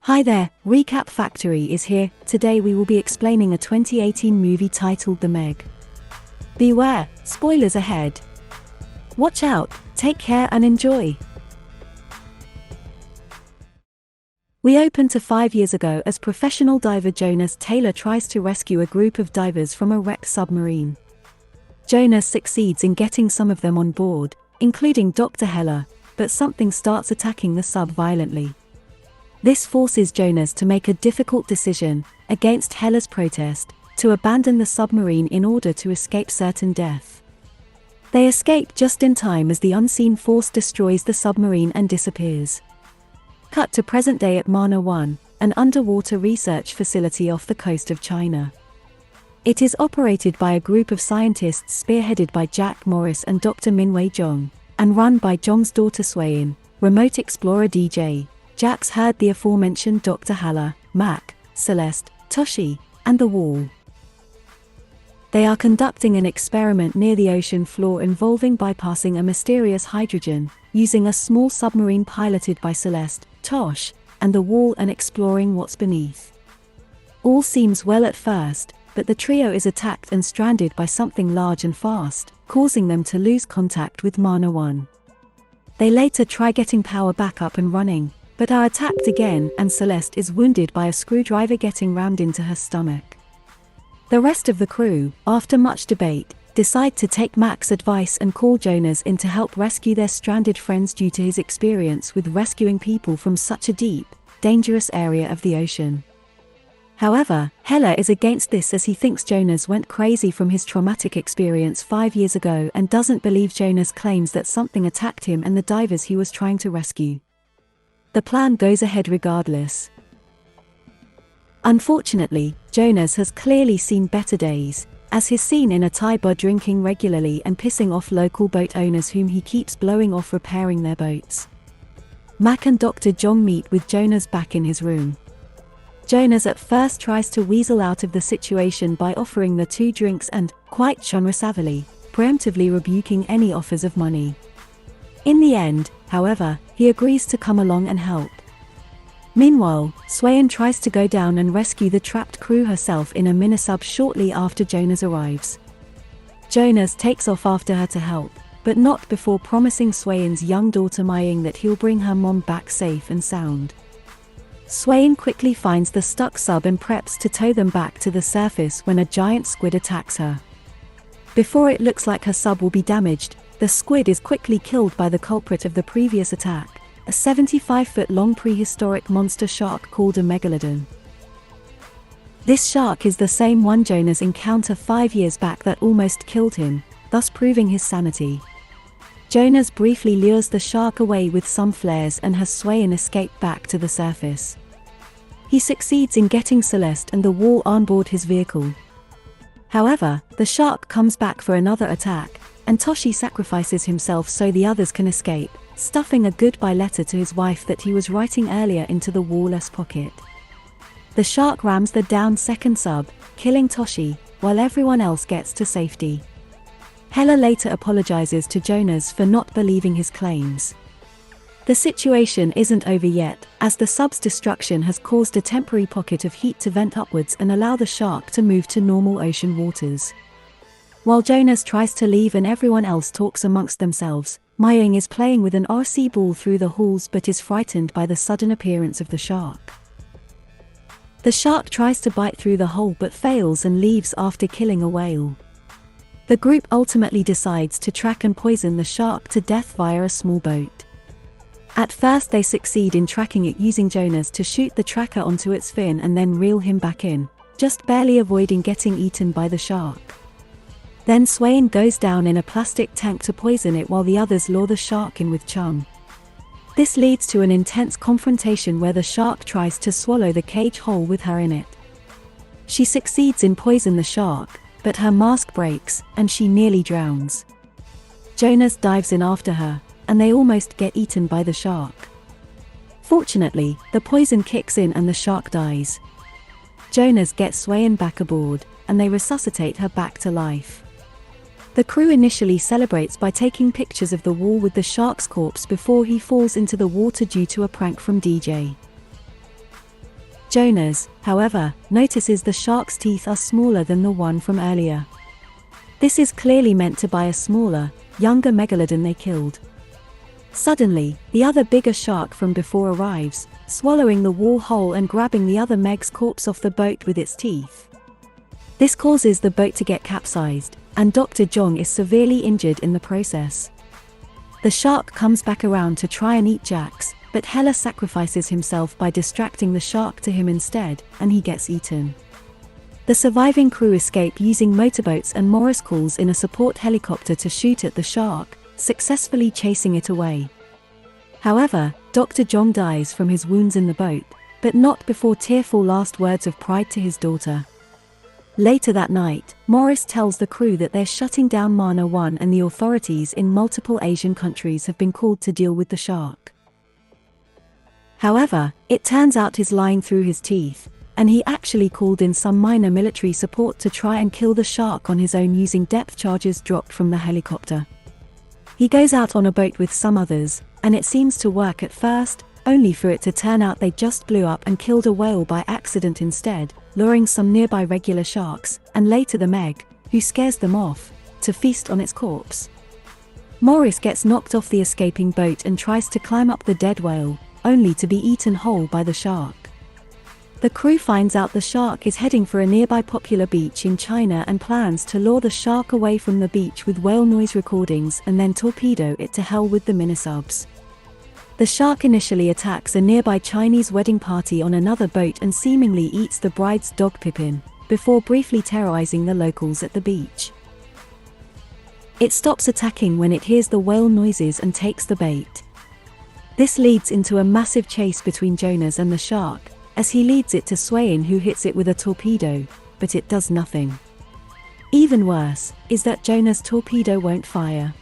Hi there, Recap Factory is here. Today we will be explaining a 2018 movie titled The Meg. Beware, spoilers ahead. Watch out, take care and enjoy. We open to 5 years ago as professional diver Jonas Taylor tries to rescue a group of divers from a wrecked submarine. Jonas succeeds in getting some of them on board, including Dr. Heller, but something starts attacking the sub violently. This forces Jonas to make a difficult decision, against Heller's protest, to abandon the submarine in order to escape certain death. They escape just in time as the unseen force destroys the submarine and disappears. Cut to present day at Mana 1, an underwater research facility off the coast of China. It is operated by a group of scientists spearheaded by Jack Morris and Dr. Minwei Zhong, and run by Zhong's daughter Swayin, remote explorer DJ. Jax heard the aforementioned Dr. Haller, Mac, Celeste, Toshi, and the Wall. They are conducting an experiment near the ocean floor involving bypassing a mysterious hydrogen, using a small submarine piloted by Celeste, Tosh, and the Wall and exploring what's beneath. All seems well at first, but the trio is attacked and stranded by something large and fast, causing them to lose contact with Mana 1. They later try getting power back up and running, but are attacked again and Celeste is wounded by a screwdriver getting rammed into her stomach. The rest of the crew, after much debate, decide to take Mac's advice and call Jonas in to help rescue their stranded friends due to his experience with rescuing people from such a deep, dangerous area of the ocean. However, Heller is against this as he thinks Jonas went crazy from his traumatic experience 5 years ago and doesn't believe Jonas' claims that something attacked him and the divers he was trying to rescue. The plan goes ahead regardless. Unfortunately, Jonas has clearly seen better days, as he's seen in a Thai bar drinking regularly and pissing off local boat owners whom he keeps blowing off repairing their boats. Mac and Dr. Zhong meet with Jonas back in his room. Jonas at first tries to weasel out of the situation by offering the two drinks and, quite savvily, preemptively rebuking any offers of money. In the end, however, he agrees to come along and help. Meanwhile, Swayin tries to go down and rescue the trapped crew herself in a minisub shortly after Jonas arrives. Jonas takes off after her to help, but not before promising Swayin's young daughter Mying that he'll bring her mom back safe and sound. Swayin quickly finds the stuck sub and preps to tow them back to the surface when a giant squid attacks her. Before it looks like her sub will be damaged, the squid is quickly killed by the culprit of the previous attack, a 75-foot-long prehistoric monster shark called a megalodon. This shark is the same one Jonas encountered 5 years back that almost killed him, thus proving his sanity. Jonas briefly lures the shark away with some flares and has Swayin escape back to the surface. He succeeds in getting Celeste and the Wall on board his vehicle. However, the shark comes back for another attack, and Toshi sacrifices himself so the others can escape, stuffing a goodbye letter to his wife that he was writing earlier into the Waller's pocket. The shark rams the downed second sub, killing Toshi, while everyone else gets to safety. Heller later apologizes to Jonas for not believing his claims. The situation isn't over yet, as the sub's destruction has caused a temporary pocket of heat to vent upwards and allow the shark to move to normal ocean waters. While Jonas tries to leave and everyone else talks amongst themselves, Mying is playing with an RC ball through the halls but is frightened by the sudden appearance of the shark. The shark tries to bite through the hole but fails and leaves after killing a whale. The group ultimately decides to track and poison the shark to death via a small boat. At first they succeed in tracking it using Jonas to shoot the tracker onto its fin and then reel him back in, just barely avoiding getting eaten by the shark. Then Swayin goes down in a plastic tank to poison it while the others lure the shark in with chum. This leads to an intense confrontation where the shark tries to swallow the cage hole with her in it. She succeeds in poisoning the shark, but her mask breaks, and she nearly drowns. Jonas dives in after her, and they almost get eaten by the shark. Fortunately, the poison kicks in and the shark dies. Jonas gets Swayin back aboard, and they resuscitate her back to life. The crew initially celebrates by taking pictures of the Wall with the shark's corpse before he falls into the water due to a prank from DJ. Jonas, however, notices the shark's teeth are smaller than the one from earlier. This is clearly meant to buy a smaller, younger megalodon they killed. Suddenly, the other bigger shark from before arrives, swallowing the wall whole and grabbing the other Meg's corpse off the boat with its teeth. This causes the boat to get capsized, and Dr. Jong is severely injured in the process. The shark comes back around to try and eat Jax, but Hela sacrifices himself by distracting the shark to him instead, and he gets eaten. The surviving crew escape using motorboats, and Morris calls in a support helicopter to shoot at the shark, successfully chasing it away. However, Dr. Jong dies from his wounds in the boat, but not before tearful last words of pride to his daughter. Later that night, Morris tells the crew that they're shutting down Mana 1 and the authorities in multiple Asian countries have been called to deal with the shark. However, it turns out he's lying through his teeth, and he actually called in some minor military support to try and kill the shark on his own using depth charges dropped from the helicopter. He goes out on a boat with some others, and it seems to work at first, only for it to turn out they just blew up and killed a whale by accident instead, luring some nearby regular sharks, and later the Meg, who scares them off, to feast on its corpse. Morris gets knocked off the escaping boat and tries to climb up the dead whale, only to be eaten whole by the shark. The crew finds out the shark is heading for a nearby popular beach in China and plans to lure the shark away from the beach with whale noise recordings and then torpedo it to hell with the minisubs. The shark initially attacks a nearby Chinese wedding party on another boat and seemingly eats the bride's dog Pippin, before briefly terrorizing the locals at the beach. It stops attacking when it hears the whale noises and takes the bait. This leads into a massive chase between Jonas and the shark, as he leads it to Swain, who hits it with a torpedo, but it does nothing. Even worse is that Jonas' torpedo won't fire.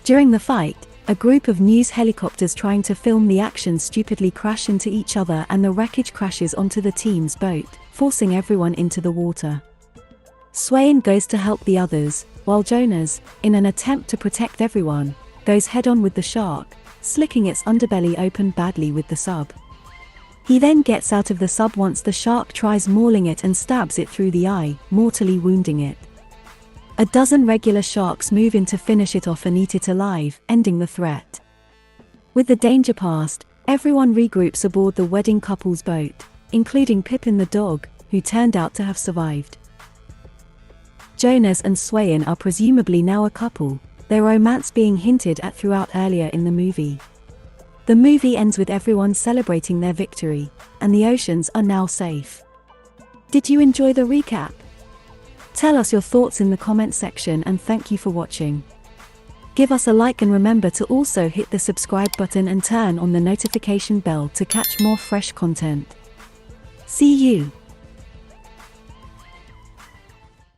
During the fight, a group of news helicopters trying to film the action stupidly crash into each other and the wreckage crashes onto the team's boat, forcing everyone into the water. Swain goes to help the others, while Jonas, in an attempt to protect everyone, goes head-on with the shark, slicking its underbelly open badly with the sub. He then gets out of the sub once the shark tries mauling it and stabs it through the eye, mortally wounding it. A dozen regular sharks move in to finish it off and eat it alive, ending the threat. With the danger past, everyone regroups aboard the wedding couple's boat, including Pippin the dog, who turned out to have survived. Jonas and Swain are presumably now a couple, their romance being hinted at throughout earlier in the movie. The movie ends with everyone celebrating their victory, and the oceans are now safe. Did you enjoy the recap? Tell us your thoughts in the comment section, and thank you for watching. Give us a like and remember to also hit the subscribe button and turn on the notification bell to catch more fresh content. See you!